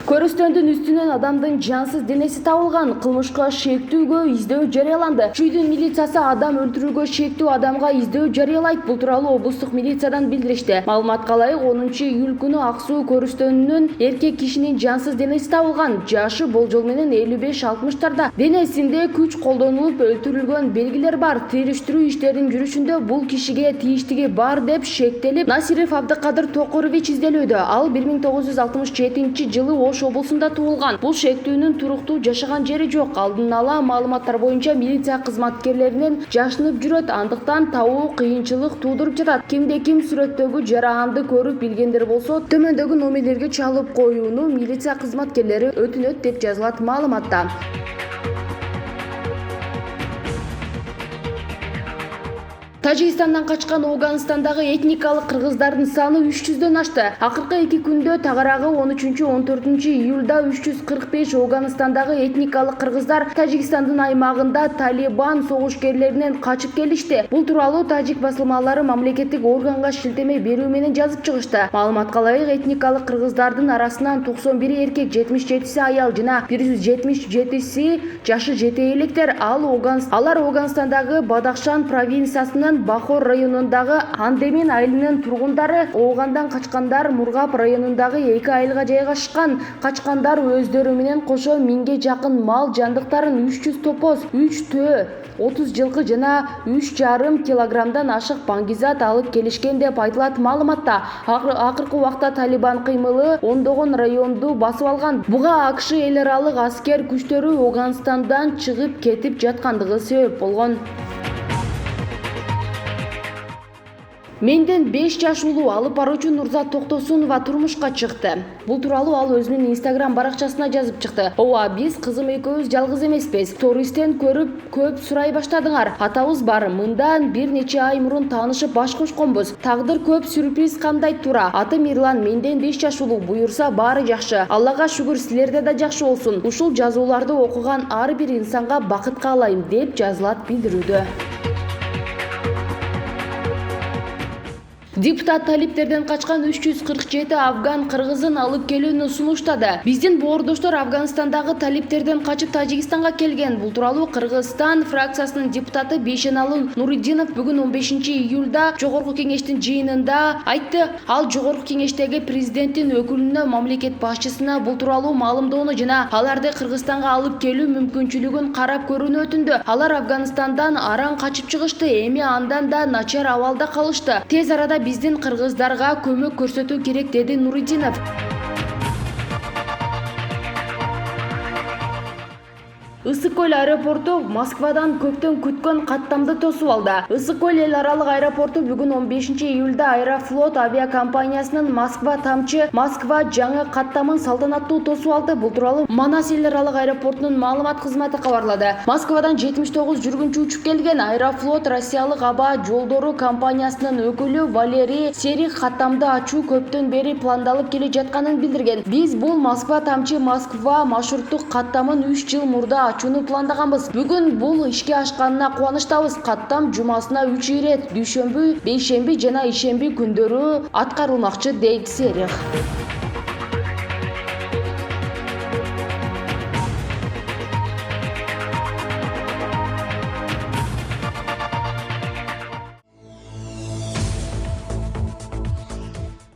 Көрүстөндүн үстүнөн адамдын жансыз денеси табылган. Кылмышка шектүүгө издөө жарыяланды. Чүйдүн милициясы адам өлтүрүүгө шектүү адамга издөө жарыялайт. Бул тууралуу облустук милициядан билдиришти. Маалыматка ылайык 10-июль күнү Ак Суу көрүстөнүнөн эркек кишинин жансыз денеси табылган. Жашы болжол менен 55-60-тарда. Денесинде күч колдонулуп өлтүрүлгөн белгилер бар. Териштирүү иштеринин жүрүшүндө бул кишиге тийиштиги бар деп шектелип, Насиров Абдыкадыр Токурович изделүүдө. Ал 1967-жылы Ош облусунда туулган. Бул шектүүнүн туруктуу жашаган жери жок. Алдын ала маалыматтар боюнча милиция кызматкерлеринен жашынып жүрөт, андыктан табуу кыйынчылык туудуруп жатат. Кимде-ким сүрөттөгү жараанды көрүп билгендер болсо, төмөндөгү номерлерге чалып коюуну милиция кызматкерлери өтүнөт деп жазылат маалыматта. Тажикстандан качкан Ауганстандагы этникалык кыргыздардын саны 300дөн ашты. Акыркы 2 күндө тагыраагы 13-14 июлда 345 Ауганстандагы этникалык кыргыздар Тажикстандын аймагында Талибан согушкерлеринен качып келишти. Бул тууралуу тажик басылмалары мамлекеттик органга шилтеме берүү менен жазып чыгышты. Маалыматка ылайык, этникалык кыргыздардын арасынан 91 эркек, 77 аял жана 177 жашы жете электер. Алар Ауганстандагы Бадахшан провинциясынын Бахор районундагы Андемин айылынын тургундары. Оугандан качкандар Мургап районундагы 2 айылга жайгашкан. Качкандар өздөрү менен кошо 1000ге жакын мал жандыктарын, 300 топоз, 3 төө, 30 жылкы жана 3,5 килограммдан ашык баңгизат алып келишкен деп айтылат маалыматта. Акыркы убакта Талибан кыймылы ондогон районду басып алган. Буга АКШ эл аралык аскер күчтөрү Ауганстандан чыгып кетип жаткандыгы себеп болгон. Менден 5 жаш улуу алып баруучу Нурзат Токтосунова турмушка чыкты. Бул тууралуу ал өзүнүн Instagram баракчасына жазып чыкты. Ооба, биз кызым экөөбүз жалгыз эмеспиз. Стористен көрүп көп сурай баштадыңар. Атабыз бар. Мындан бир нече ай мурун таанышып баш кошконбуз. Тагдыр көп сюрприз камдайт тура. Атым Мирлан, менден 5 жаш улуу. Буюрса баары жакшы. Аллага шүгүр, силерде да жакшы болсун. Ушул жазууларды окуган ар бир инсанга бакыт каалайм деп жазылат билдирүүдө. Депутат талиптерден качкан 347 афган кыргызын алып келүүнү сунуштады. Биздин боордоштор Афганистандагы талиптерден качып Тажикстанга келген. Бул тууралуу Кыргызстан фракциясынын депутаты Бейшеналы Нуриддинов бүгүн 15-июлда Жогорку кеңештин жыйынында айтты. Ал Жогорку кеңештеги президенттин өкүлүнө, мамлекет башчысына бул тууралуу маалымдоону жана аларды Кыргызстанга алып келүү мүмкүнчүлүгүн карап көрүүнү өтүндү. Алар Афганистандан араң качып чыгышты, эми андан да начар абалда калышты. Тез арада биздин кыргыздарга көмөк көрсөтүү керек, деди Нуриддинов. Ысык көл аэропорту Москвадан көптөн күткөн каттамды тосуп алды. Ысык көл эл аралык аэропорту бүгүн 15-июлда Аэрофлот авиакомпаниясынын Москва-Тамчы, Москва жаңы каттамын салтанаттуу тосуп алды. Бул тууралуу Манас эл аралык аэропортунун маалымат кызматы кабарлады. Москвадан 79 жүргүнчү учуп келген. Аэрофлот Россиялык аба жолдору компаниясынын өкүлү Валерий Серих каттамды ачуу көптөн бери пландалып келе жатканын билдирген. Биз бул Москва-Тамчы, Москва маршруттук каттамын 3 жыл мурда ачууну пландаганбыз. Бүгүн бул ишке ашканына кубанычтабыз. Каттам жумасына 3 ирет, дүйшөмбү, бейшемби жана ишемби күндөрү аткарылмакчы, дейт Серих.